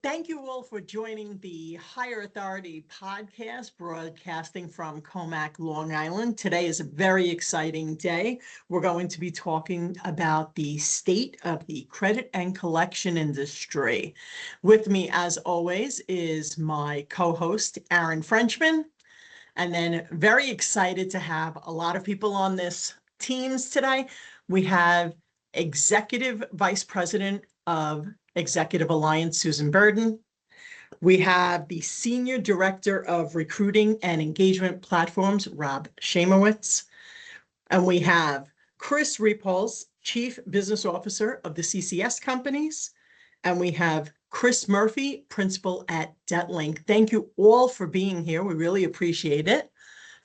Thank you all for joining the Higher Authority podcast, broadcasting from Comac, Long Island. Today is a very exciting day. We're going to be talking about the state of the credit and collection industry. With me, as always, is my co-host, Aaron Frenchman. And then very excited to have a lot of people on this teams today. We have Executive Vice President of Executive Alliance, Susan Burden. We have the Senior Director of Recruiting and Engagement Platforms, Rob Shamowitz. And we have Chris Repholz, Chief Business Officer of the CCS companies. And we have Chris Murphy, Principal at DebtLink. Thank you all for being here. We really appreciate it.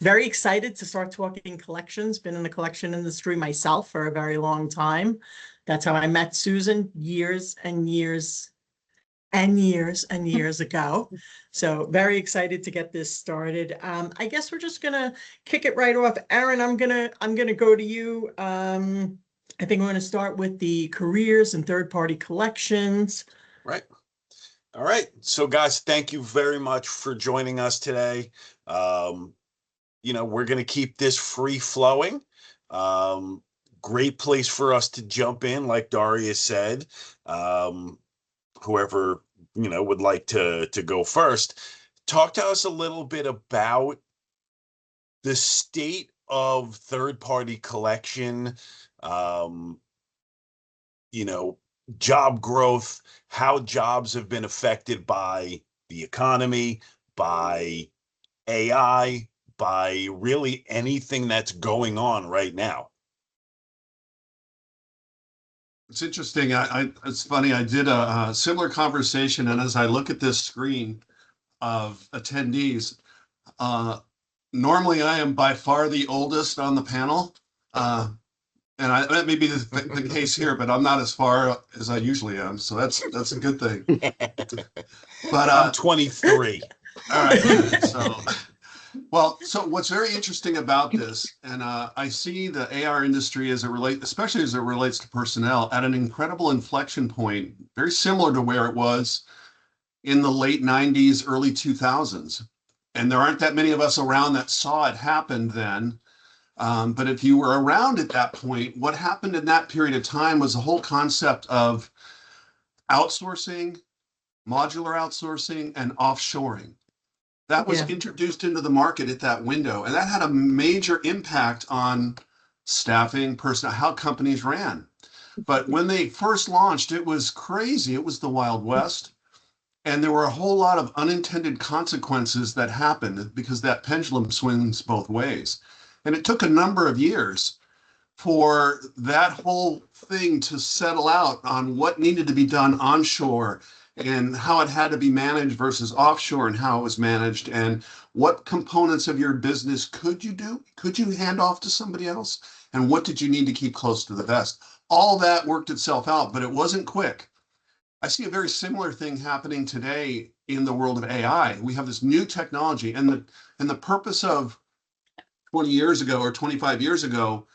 Very excited to start talking collections. Been in the collection industry myself for a very long time. That's how I met Susan years and years and years and years ago. So very excited to get this started. I guess we're just gonna kick it right off. Aaron, I'm gonna go to you. I think we're gonna start with the careers and third-party collections. Right. All right. So guys, thank you very much for joining us today. We're going to keep this free flowing. Great place for us to jump in, like Daria said. Whoever, would like to go first. Talk to us a little bit about the state of third-party collection, job growth, how jobs have been affected by the economy, by AI, by really anything that's going on right now. It's interesting. It's funny. I did a similar conversation, and as I look at this screen of attendees, normally I am by far the oldest on the panel. And that may be the case here, but I'm not as far as I usually am, so that's a good thing. But I'm 23. All right. So what's very interesting about this, and I see the AR industry especially as it relates to personnel, at an incredible inflection point, very similar to where it was in the late 90s, early 2000s. And there aren't that many of us around that saw it happen then. But if you were around at that point, what happened in that period of time was the whole concept of outsourcing, modular outsourcing, and offshoring. That was introduced into the market at that window, and that had a major impact on staffing, personnel, how companies ran. But when they first launched, it was crazy. It was the Wild West. And there were a whole lot of unintended consequences that happened because that pendulum swings both ways. And it took a number of years for that whole thing to settle out on what needed to be done onshore and how it had to be managed versus offshore and how it was managed and what components of your business could you do? Could you hand off to somebody else? And what did you need to keep close to the vest? All that worked itself out, but it wasn't quick. I see a very similar thing happening today in the world of AI. We have this new technology, and the purpose of 20 years ago or 25 years ago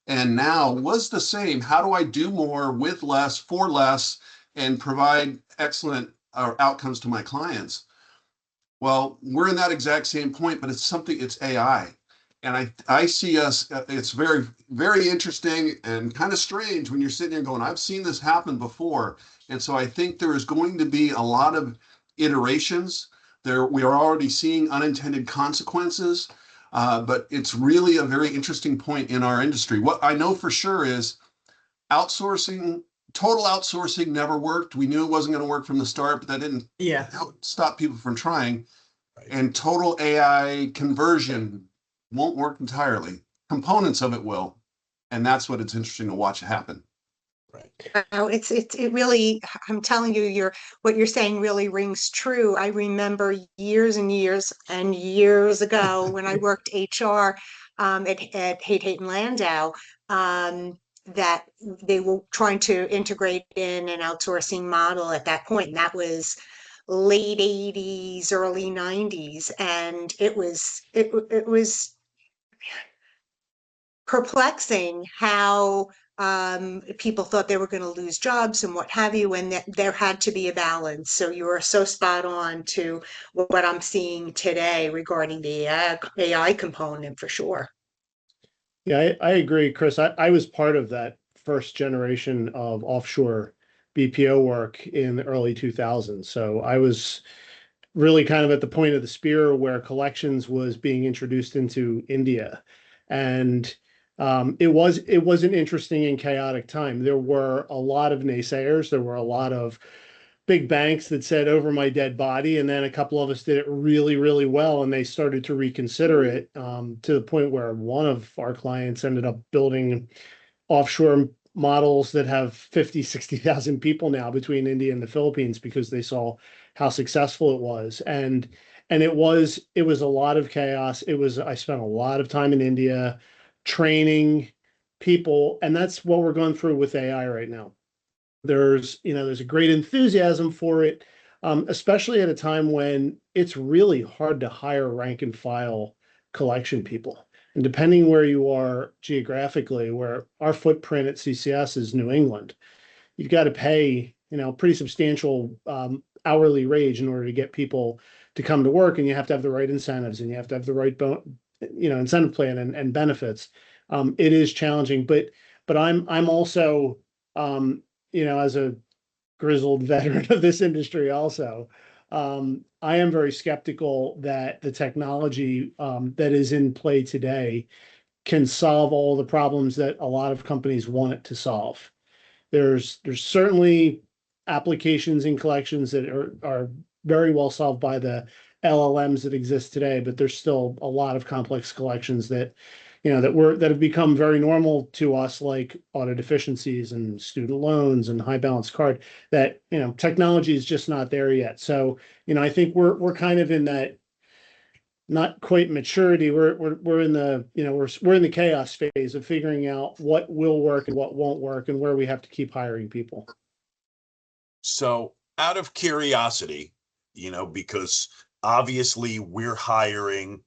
and now was the same. How do I do more with less, for less, and provide excellent outcomes to my clients? Well, we're in that exact same point, but it's AI. And I see us, it's very, very interesting and kind of strange when you're sitting there going, I've seen this happen before. And so I think there is going to be a lot of iterations. We are already seeing unintended consequences, but it's really a very interesting point in our industry. What I know for sure is total outsourcing never worked. We knew it wasn't going to work from the start, but that didn't stop people from trying. Right. And total AI conversion won't work entirely. Components of it will. And that's what it's interesting to watch happen. Right. Oh, it really, I'm telling you, what you're saying really rings true. I remember years and years and years ago when I worked HR at Hayden Landau, that they were trying to integrate in an outsourcing model at that point. And that was late 80s, early 90s. And it was perplexing how people thought they were going to lose jobs and what have you, and that there had to be a balance. So you are so spot on to what I'm seeing today regarding the AI component for sure. Yeah, I agree, Chris. I was part of that first generation of offshore BPO work in the early 2000s. So I was really kind of at the point of the spear where collections was being introduced into India. And it was an interesting and chaotic time. There were a lot of naysayers. There were a lot of big banks that said over my dead body, and then a couple of us did it really, really well, and they started to reconsider it to the point where one of our clients ended up building offshore models that have 50, 60,000 people now between India and the Philippines because they saw how successful it was. And it was a lot of chaos. I spent a lot of time in India training people, and that's what we're going through with AI right now. There's a great enthusiasm for it, especially at a time when it's really hard to hire rank and file collection people. And depending where you are geographically, where our footprint at CCS is New England, you've got to pay, pretty substantial hourly wage in order to get people to come to work, and you have to have the right incentives, and you have to have the right incentive plan and benefits. It is challenging, but I'm also as a grizzled veteran of this industry also, I am very skeptical that the technology that is in play today can solve all the problems that a lot of companies want it to solve. There's certainly applications in collections that are very well solved by the LLMs that exist today, but there's still a lot of complex collections that that have become very normal to us, like auto deficiencies and student loans and high balance card, that technology is just not there yet. So I think we're kind of in that not quite maturity. We're in the we're in the chaos phase of figuring out what will work and what won't work, and where we have to keep hiring people. So out of curiosity, because obviously we're hiring,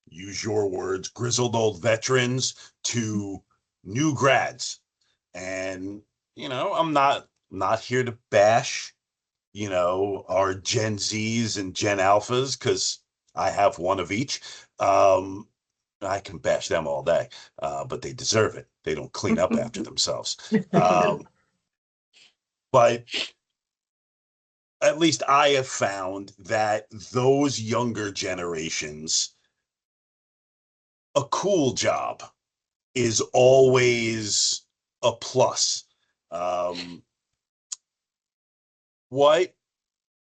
use your words, grizzled old veterans to new grads. And, I'm not here to bash, our Gen Zs and Gen Alphas, because I have one of each. I can bash them all day, but they deserve it. They don't clean up after themselves. But at least I have found that those younger generations, a cool job is always a plus. What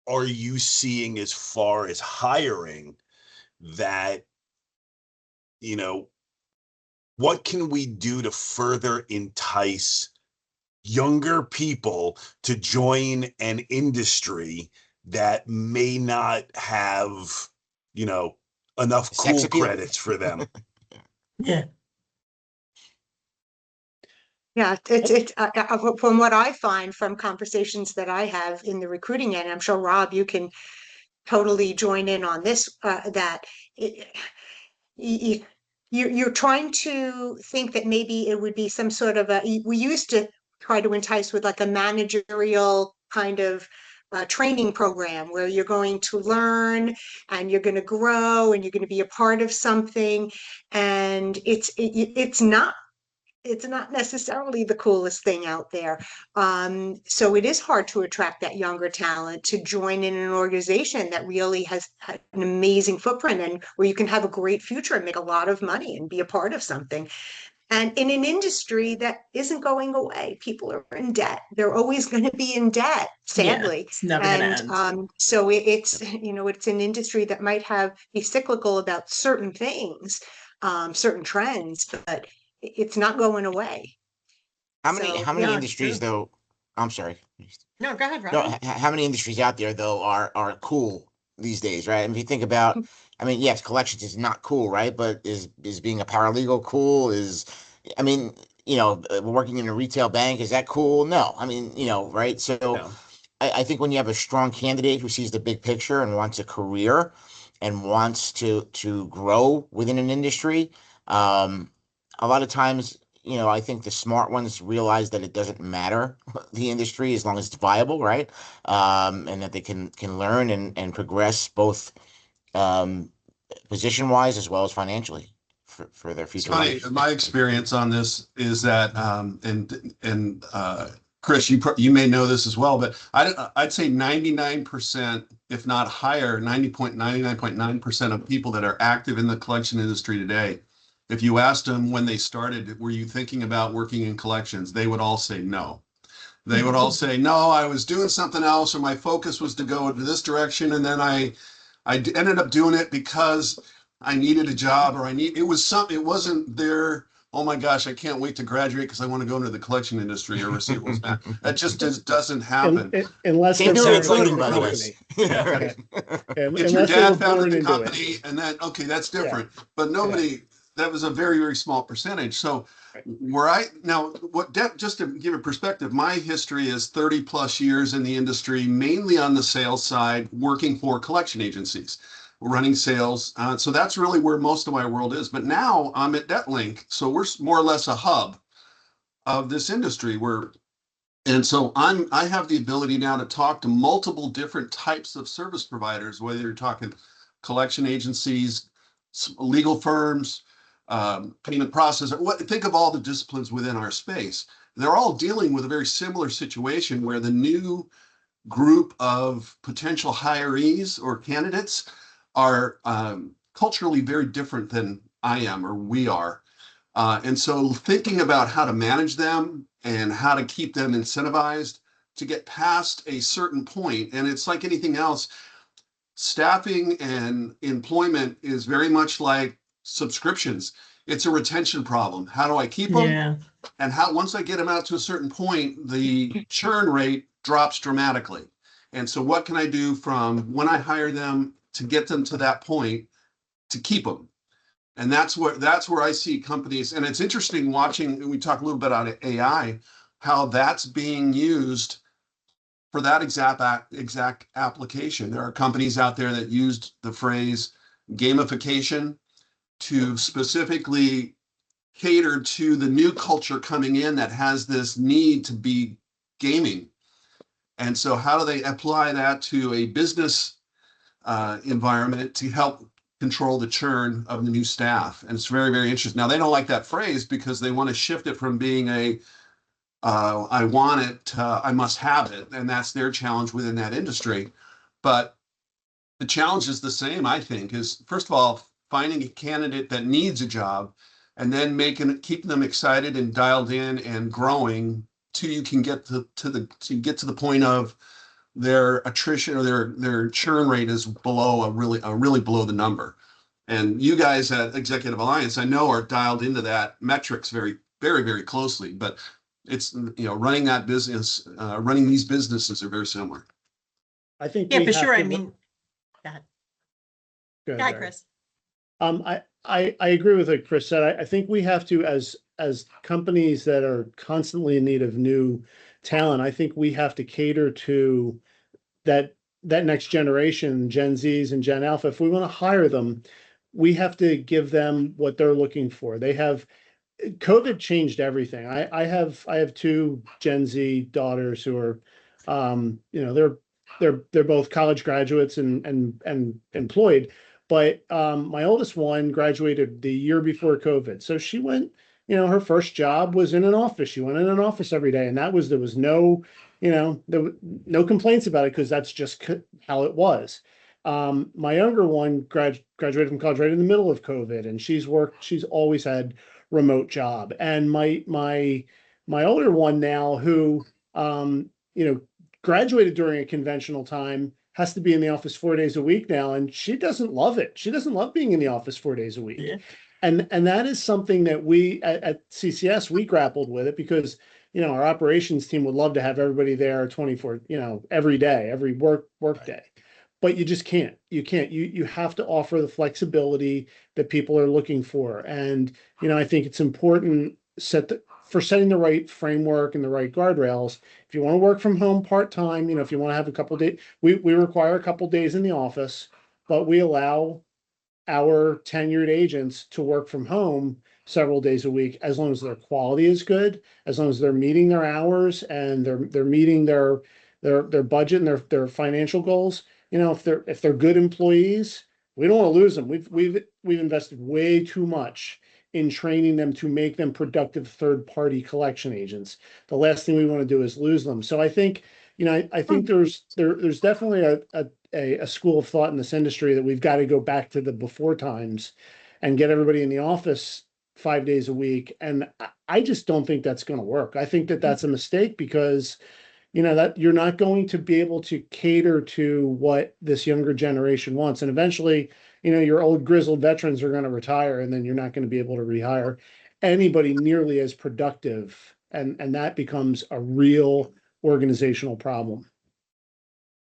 are you seeing as far as hiring that, what can we do to further entice younger people to join an industry that may not have, enough Sex cool appeal. credits for them? Yeah. Yeah, it's from what I find from conversations that I have in the recruiting end, I'm sure Rob, you can totally join in on this, that you're trying to think that maybe it would be some sort of we used to try to entice with like a managerial kind of training program where you're going to learn and you're going to grow and you're going to be a part of something, and it's not necessarily the coolest thing out there. So it is hard to attract that younger talent to join in an organization that really has an amazing footprint and where you can have a great future and make a lot of money and be a part of something. And in an industry that isn't going away, people are in debt. They're always going to be in debt, sadly. It's never gonna end. So it's an industry that might be cyclical about certain things, certain trends, but it's not going away. How many yeah, industries true. though? I'm sorry. No, go ahead, No, Rob. how many industries out there though are cool these days, right? And if you think about, yes, collections is not cool, right? But is being a paralegal cool? Working in a retail bank, is that cool? No. Right? So No. I think when you have a strong candidate who sees the big picture and wants a career and wants to grow within an industry, a lot of times, I think the smart ones realize that it doesn't matter the industry as long as it's viable, right? And that they can learn and progress both position wise as well as financially for their It's future funny, life. my experience on this is that, and Chris, you may know this as well, but I'd say 99%, if not higher, 99.9% of people that are active in the collection industry today, if you asked them when they started, were you thinking about working in collections? They would all say no. They would all say, no, I was doing something else, or my focus was to go into this direction, and then I ended up doing it because I needed a job, or it wasn't there. Oh my gosh, I can't wait to graduate because I want to go into the collection industry or receivables man. That just doesn't happen. Unless Same they're thing born with into the recruiting, by the way. company. If your Unless they were dad founded born the into it. company and then, okay, that's different. But nobody, that was a very, very small percentage. So just to give a perspective, my history is 30 plus years in the industry, mainly on the sales side, working for collection agencies, running sales. So that's really where most of my world is. But now I'm at DebtLink. So we're more or less a hub of this industry and so I have the ability now to talk to multiple different types of service providers, whether you're talking collection agencies, legal firms, payment processor. Think of all the disciplines within our space. They're all dealing with a very similar situation where the new group of potential hirees or candidates are culturally very different than I am or we are. And so thinking about how to manage them and how to keep them incentivized to get past a certain point, and it's like anything else, staffing and employment is very much like subscriptions. It's a retention problem. How do I keep them? Yeah. And once I get them out to a certain point, the churn rate drops dramatically. And so what can I do from when I hire them to get them to that point to keep them? And that's where I see companies, and it's interesting watching, we talk a little bit about AI, how that's being used for that exact application. There are companies out there that used the phrase gamification to specifically cater to the new culture coming in that has this need to be gaming. And so how do they apply that to a business environment to help control the churn of the new staff? And it's very, very interesting. Now, they don't like that phrase because they want to shift it from being I want it, I must have it. And that's their challenge within that industry. But the challenge is the same, I think, is first of all, finding a candidate that needs a job and then keeping them excited and dialed in and growing till you can get to the point of their attrition or their churn rate is below really below the number. And you guys at Executive Alliance, I know, are dialed into that metrics very, very, very closely, but it's, running that business, running these businesses are very similar. I think Yeah, we for have sure. to I mean, go ahead. Go ahead, Go ahead, Barry. Chris. I agree with what Chris said. I think we have to, as companies that are constantly in need of new talent, I think we have to cater to that next generation, Gen Zs and Gen Alpha. If we want to hire them, we have to give them what they're looking for. COVID changed everything. I have two Gen Z daughters who are, they're both college graduates and employed. But my oldest one graduated the year before COVID. So she went, her first job was in an office. She went in an office every day. And there was no, no complaints about it because that's just how it was. My younger one graduated from college right in the middle of COVID, and she's always had remote job. And my older one now, who graduated during a conventional time, has to be in the office 4 days a week now, and she doesn't love it. She doesn't love being in the office 4 days a week. Yeah. And that is something that we at CCS, we grappled with it because our operations team would love to have everybody there 24, every day, every work day. But you just can't. You have to offer the flexibility that people are looking for. And I think it's important for setting the right framework and the right guardrails. If you want to work from home part-time, if you want to have a couple days, we require a couple days in the office, but we allow our tenured agents to work from home several days a week, as long as their quality is good, as long as they're meeting their hours and they're meeting their budget and their financial goals. You know, if they're good employees, we don't want to lose them. We've invested way too much in training them to make them productive third-party collection agents. The last thing we want to do is lose them. So I think, you know, I think there's definitely a school of thought in this industry that we've got to go back to the before times and get everybody in the office 5 days a week. And I just don't think that's going to work. I think that that's a mistake because, you know, that you're not going to be able to cater to what this younger generation wants. And eventually, you know, your old grizzled veterans are going to retire, and then you're not going to be able to rehire anybody nearly as productive. And that becomes a real organizational problem.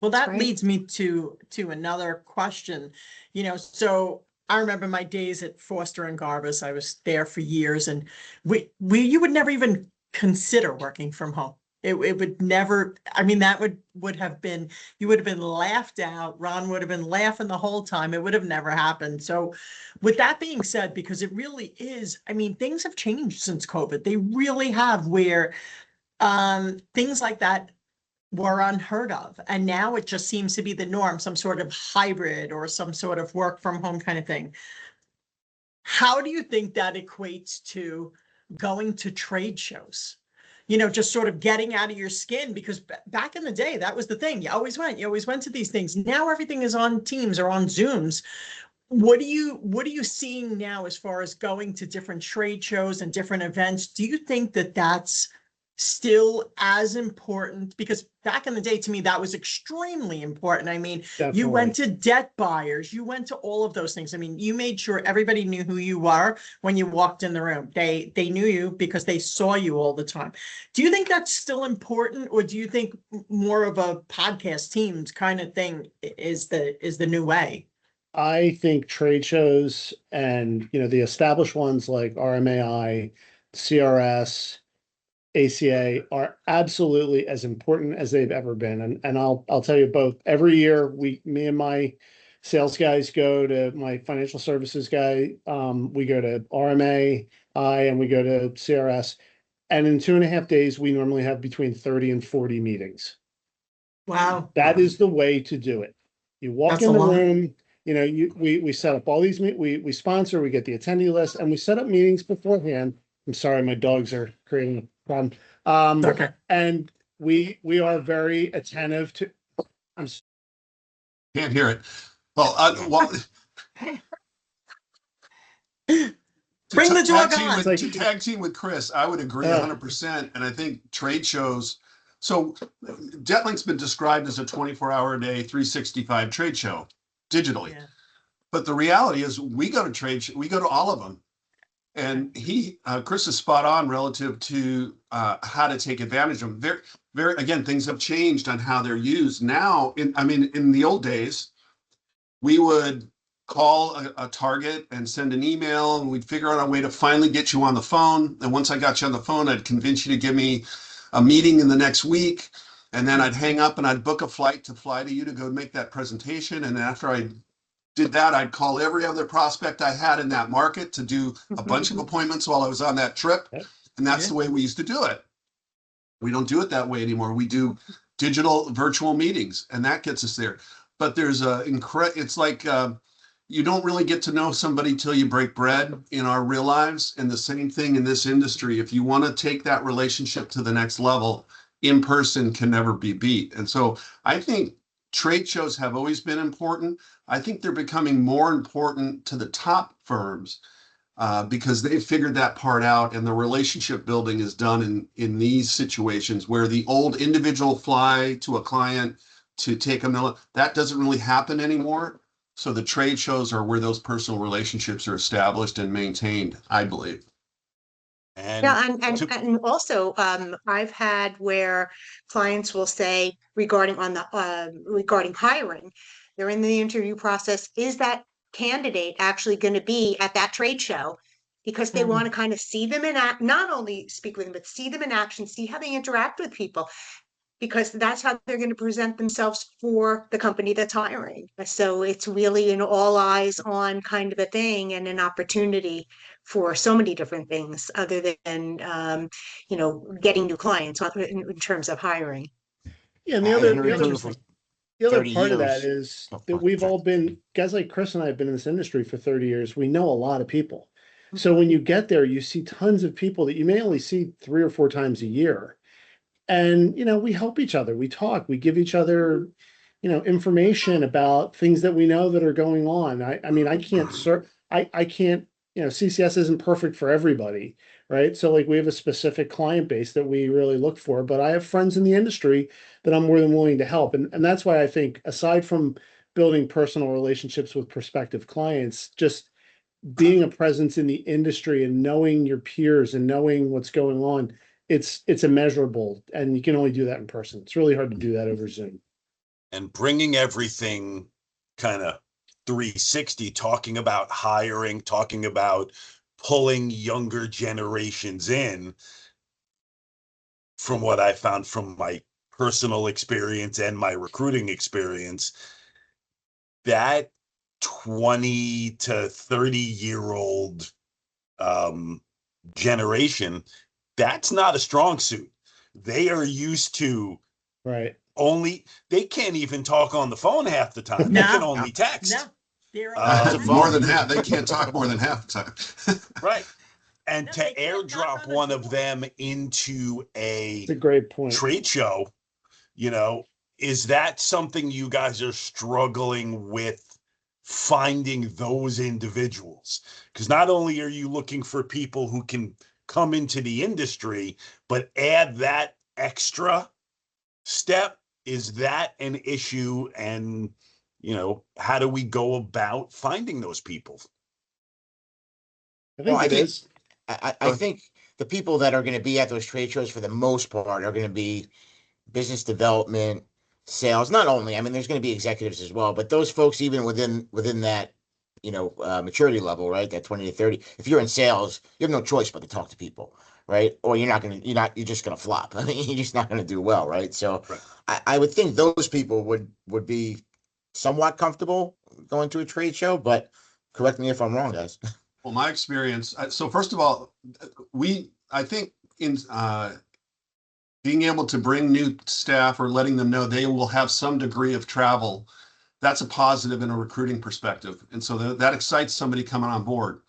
Well, that right. leads me to another question. You know, so I remember my days at Foster and Garbus. I was there for years, and you would never even consider working from home. It would never, I mean, that would have been, you would have been laughed out. Ron would have been laughing the whole time. It would have never happened. So with that being said, because it really is, I mean, things have changed since COVID. They really have, where things like that were unheard of. And now it just seems to be the norm, some sort of hybrid or some sort of work from home kind of thing. How do you think that equates to going to trade shows? You know, just sort of getting out of your skin, because back in the day, that was the thing. You always went to these things. Now everything is on Teams or on Zooms. What are you seeing now as far as going to different trade shows and different events? Do you think that that's still as important? Because back in the day, to me, that was extremely important. I mean, Definitely. you went to debt buyers, you went to all of those things. I mean, you made sure everybody knew who you were when you walked in the room. They knew you because they saw you all the time. Do you think that's still important, or do you think more of a podcast Teams kind of thing is the new way? I think trade shows and, you know, the established ones like RMAI, CRS, ACA are absolutely as important as they've ever been. And I'll tell you both. Every year, me and my sales guys go to my financial services guy. We go to RMA, and we go to CRS. And in 2.5 days, we normally have between 30 and 40 meetings. Wow. That is the way to do it. You walk That's in a the lot. room, you know, we set up all these, we sponsor, we get the attendee list, and we set up meetings beforehand. I'm sorry, my dogs are creating a problem. Okay. And we are very attentive to, Can't hear it. Well, Bring the dog team on. with, Like- to tag team with Chris, I would agree 100%. And I think trade shows. So DebtLink's been described as a 24-hour a day, 365 trade show digitally. Yeah. But the reality is we go to we go to all of them. And Chris is spot on relative to how to take advantage of them. Very, again, things have changed on how they're used now. In the old days, we would call a target and send an email, and we'd figure out a way to finally get you on the phone. And once I got you on the phone, I'd convince you to give me a meeting in the next week. And then I'd hang up and I'd book a flight to fly to you to go make that presentation. And after I did that, I'd call every other prospect I had in that market to do a bunch of appointments while I was on that trip. And that's the way we used to do it. We don't do it that way anymore. We do digital virtual meetings, and that gets us there. But there's it's like you don't really get to know somebody till you break bread in our real lives. And the same thing in this industry. If you want to take that relationship to the next level, in person can never be beat. And so I think trade shows have always been important. I think they're becoming more important to the top firms because they've figured that part out, and the relationship building is done in these situations where the old individual fly to a client to take them. That doesn't really happen anymore. So the trade shows are where those personal relationships are established and maintained, I believe. And Yeah, and also I've had where clients will say regarding hiring, they're in the interview process, is that candidate actually going to be at that trade show? Because they want to kind of see them in act, not only speak with them, but see them in action, see how they interact with people. because that's how they're going to present themselves for the company that's hiring. So it's really an all eyes on kind of a thing, and an opportunity for so many different things other than, getting new clients in terms of hiring. Yeah, and I've been the other recruiting for the other 30 part of that years. is Oh, that fuck, we've sorry. all been, guys like Chris and I have been in this industry for 30 years. We know a lot of people. So when you get there, you see tons of people that you may only see 3 or 4 times a year. And, we help each other. We talk, we give each other, information about things that we know that are going on. I mean, I can't, CCS isn't perfect for everybody, right? So like we have a specific client base that we really look for, but I have friends in the industry that I'm more than willing to help. And that's why I think, aside from building personal relationships with prospective clients, just being a presence in the industry and knowing your peers and knowing what's going on, it's immeasurable, and you can only do that in person. It's really hard to do that over Zoom. And bringing everything kind of 360, talking about hiring, talking about pulling younger generations in, from what I found from my personal experience and my recruiting experience, that 20 to 30-year-old generation, that's not a strong suit. They are used to Right. they can't even talk on the phone half the time. No. They can only text. No, they're That's a on. phone. More than half. They can't talk more than half the time. Right. And No, to they can't knock airdrop on a one of door. them into a It's a great point. trade show, is that something you guys are struggling with, finding those individuals? Because not only are you looking for people who can come into the industry, but add that extra step. Is that an issue? And, how do we go about finding those people? I think Well, it is. I think the people that are going to be at those trade shows for the most part are going to be business development, sales. Not only, I mean, there's going to be executives as well, but those folks, even within that, maturity level, right? That 20 to 30. If you're in sales, you have no choice but to talk to people, right? Or you're just going to flop. I mean, you're just not going to do well, right? So Right. I would think those people would be somewhat comfortable going to a trade show, but correct me if I'm wrong, guys. Well, my experience, so first of all, I think in being able to bring new staff or letting them know they will have some degree of travel, that's a positive in a recruiting perspective. And so that excites somebody coming on board.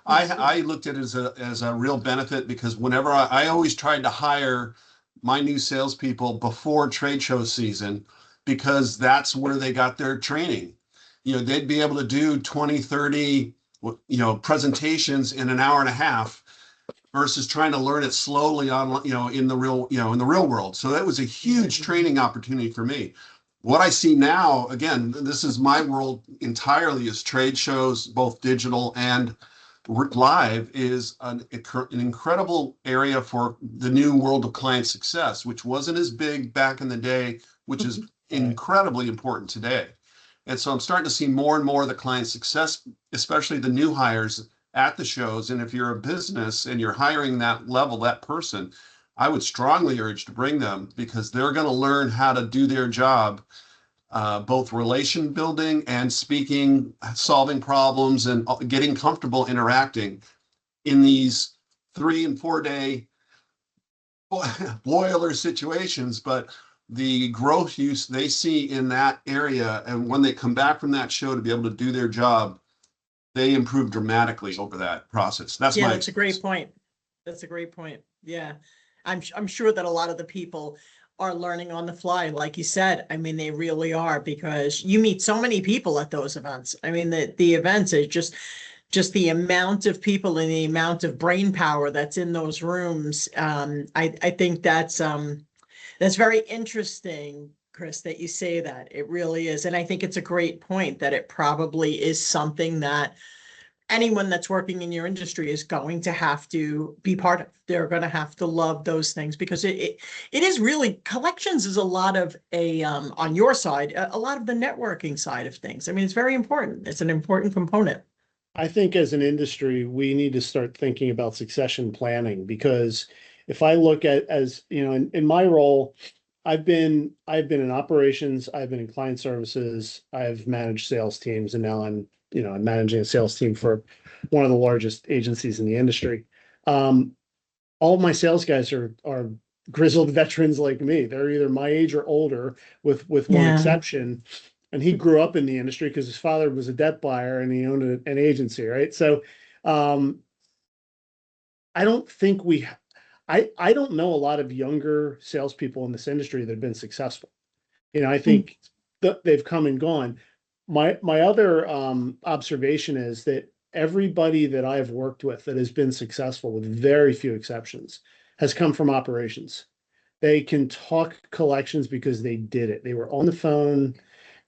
I looked at it as a real benefit, because whenever I always tried to hire my new salespeople before trade show season, because that's where they got their training. They'd be able to do 20, 30, presentations in an hour and a half versus trying to learn it slowly on, in the real world. So that was a huge training opportunity for me. What I see now, again, this is my world entirely, is trade shows, both digital and live, is an incredible area for the new world of client success, which wasn't as big back in the day, which is incredibly important today. And so I'm starting to see more and more of the client success, especially the new hires, at the shows. And if you're a business and you're hiring that level, that person, I would strongly urge to bring them, because they're going to learn how to do their job, both relation building and speaking, solving problems, and getting comfortable interacting in these 3 and 4 day boiler situations. But the growth use they see in that area, and when they come back from that show to be able to do their job, they improve dramatically over that process. That's a great point. That's a great point. Yeah. I'm sure that a lot of the people are learning on the fly, like you said. I mean, they really are, because you meet so many people at those events. I mean, the events is just the amount of people and the amount of brain power that's in those rooms. I think that's very interesting, Chris, that you say that. It really is. And I think it's a great point that it probably is something that anyone that's working in your industry is going to have to be part of. They're going to have to love those things, because it is really, collections is a lot of on your side, a lot of the networking side of things. I mean, it's very important. It's an important component. I think as an industry, we need to start thinking about succession planning, because if I look at, as in my role, I've been in operations, I've been in client services, I've managed sales teams, and now I'm managing a sales team for one of the largest agencies in the industry. Um, all of my sales guys are grizzled veterans like me. They're either my age or older, with one Yeah. exception. And he grew up in the industry because his father was a debt buyer and he owned an agency, right? So um, I don't think I don't know a lot of younger salespeople in this industry that have been successful. I think they've come and gone. My other observation is that everybody that I've worked with that has been successful, with very few exceptions, has come from operations. They can talk collections because they did it. They were on the phone,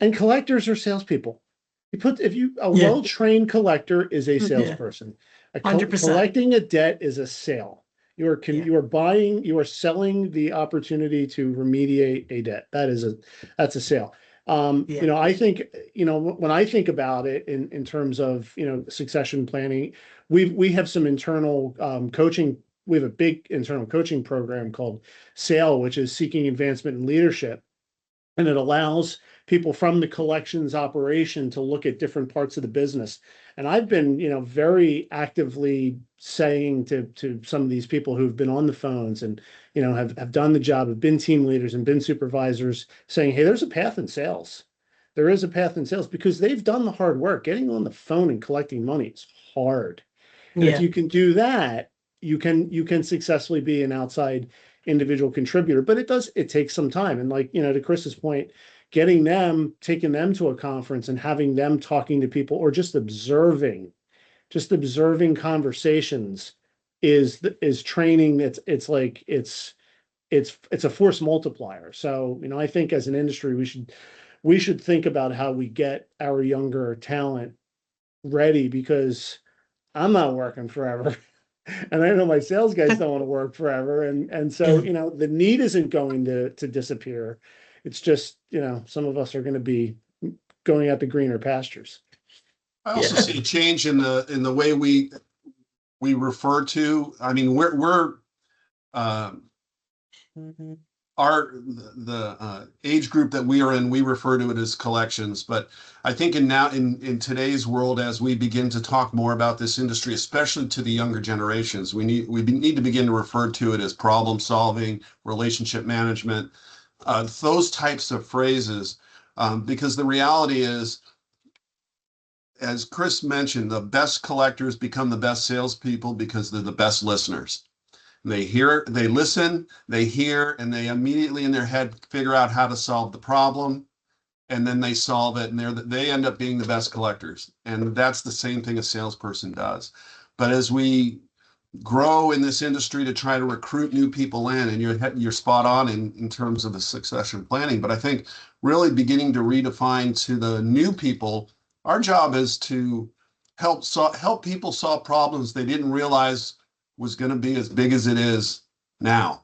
and collectors are salespeople. A Yeah. well-trained collector is a Yeah. salesperson. 100%. Collecting a debt is a sale. Yeah. You are selling the opportunity to remediate a debt. That's a sale. Yeah. I think, when I think about it in terms of, succession planning, we have some internal coaching. We have a big internal coaching program called SAIL, which is Seeking Advancement in Leadership. And it allows people from the collections operation to look at different parts of the business. And I've been, very actively saying to some of these people who've been on the phones and, have done the job, have been team leaders and been supervisors, saying, hey, there's a path in sales. There is a path in sales because they've done the hard work. Getting on the phone and collecting money is hard. And if Yeah. you can do that, you can successfully be an outside individual contributor, but it takes some time. And like, to Chris's point, taking them to a conference and having them talking to people or just observing conversations is training. It's a force multiplier. So, I think as an industry, we should think about how we get our younger talent ready, because I'm not working forever. And I know my sales guys don't want to work forever. And so, the need isn't going to disappear. It's just, some of us are going to be going out to greener pastures. I also Yeah. see a change in the way we refer to. I mean, we're the age group that we are in, we refer to it as collections. But I think in today's world, as we begin to talk more about this industry, especially to the younger generations, we need to begin to refer to it as problem solving, relationship management, those types of phrases, because the reality is, as Chris mentioned, the best collectors become the best salespeople because they're the best listeners. They listen, they hear, and they immediately in their head figure out how to solve the problem, and then they solve it, and they end up being the best collectors. And that's the same thing a salesperson does. But as we grow in this industry to try to recruit new people in, and you're spot on in terms of the succession planning, but I think really beginning to redefine to the new people, our job is to help people solve problems they didn't realize was going to be as big as it is now.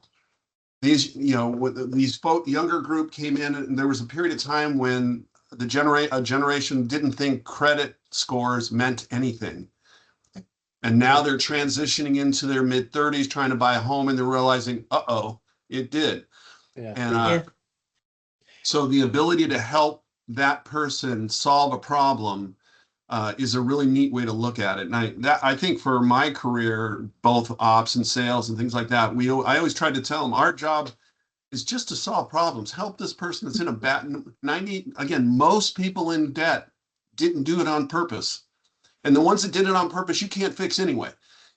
These younger group came in, and there was a period of time when a generation didn't think credit scores meant anything. And now they're transitioning into their mid-30s, trying to buy a home, and they're realizing, it did. Yeah. And so the ability to help that person solve a problem is a really neat way to look at it. And I think for my career, both ops and sales and things like that, I always tried to tell them our job is just to solve problems. Help this person that's in a bad 90. Again, most people in debt didn't do it on purpose, and the ones that did it on purpose, you can't fix anyway.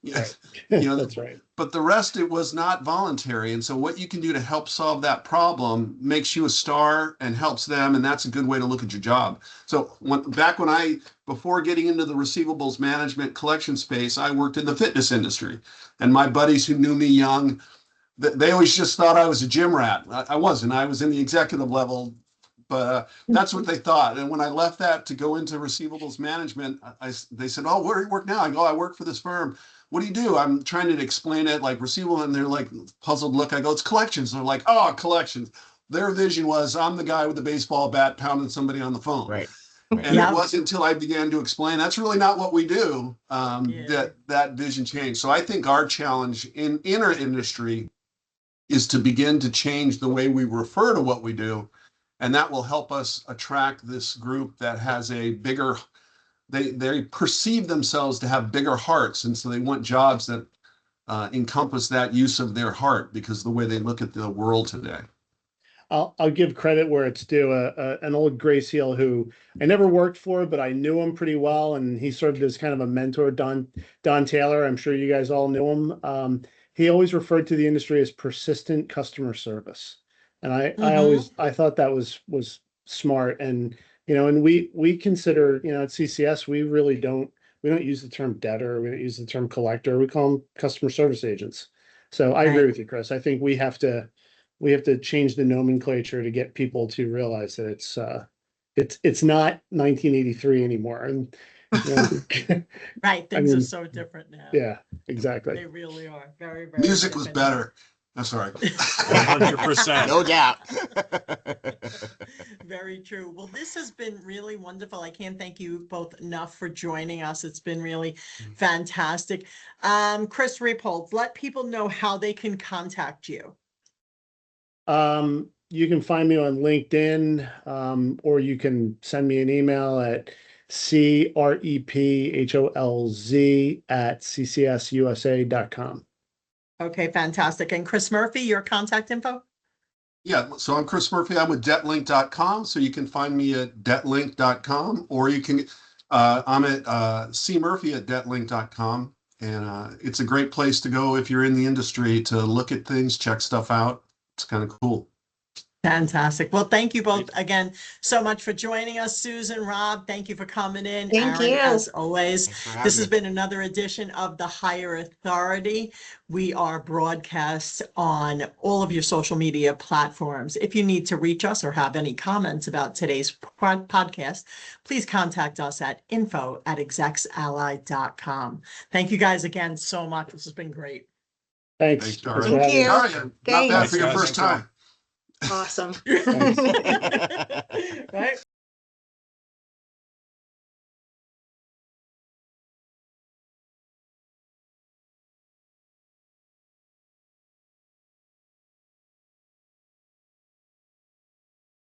Right. That's right. But the rest, it was not voluntary. And so what you can do to help solve that problem makes you a star and helps them. And that's a good way to look at your job. So before getting into the receivables management collection space, I worked in the fitness industry. And my buddies who knew me young, they always just thought I was a gym rat. I wasn't. I was in the executive level, but that's what they thought. And when I left that to go into receivables management, they said, "Oh, where do you work now?" I go, "I work for this firm." "What do you do?" I'm trying to explain it like receivable, and they're like puzzled look. I go, "It's collections." And they're like, "Oh, collections." Their vision was I'm the guy with the baseball bat pounding somebody on the phone. Right. And it wasn't until I began to explain that's really not what we do that vision changed. So I think our challenge in our industry is to begin to change the way we refer to what we do. And that will help us attract this group that has a bigger, they perceive themselves to have bigger hearts. And so they want jobs that encompass that use of their heart, because of the way they look at the world today. I'll give credit where it's due. An old Gray Seal who I never worked for, but I knew him pretty well, and he served as kind of a mentor. Don Taylor, I'm sure you guys all knew him. He always referred to the industry as persistent customer service, and I thought that was smart. And and we consider at CCS we don't use the term debtor, we don't use the term collector, we call them customer service agents. So I agree with you, Chris. I think we have to change the nomenclature to get people to realize that it's not 1983 anymore. And right, things are so different now. Yeah, exactly. They really are very, very. Music was better. I'm sorry. 100%. No doubt. Very true. Well, this has been really wonderful. I can't thank you both enough for joining us. It's been really fantastic. Chris Repholz, let people know how they can contact you. You can find me on LinkedIn, or you can send me an email at crepholz@ccsusa.com. Okay, fantastic. And Chris Murphy, your contact info? Yeah, so I'm Chris Murphy. I'm with debtlink.com. So you can find me at debtlink.com, or you can, I'm at cmurphy@debtlink.com. And it's a great place to go if you're in the industry to look at things, check stuff out. It's kind of cool. Fantastic. Well, thank you both again so much for joining us. Susan, Rob, thank you for coming in. Thank Aaron, you. as always. This has me. been another edition of The Higher Authority. We are broadcast on all of your social media platforms. If you need to reach us or have any comments about today's podcast, please contact us at info@execsally.com. Thank you guys again so much. This has been great. Thanks. Thanks, Thanks Daria. for having me. you. Daria, not bad Thanks. for your first time. Awesome. Right?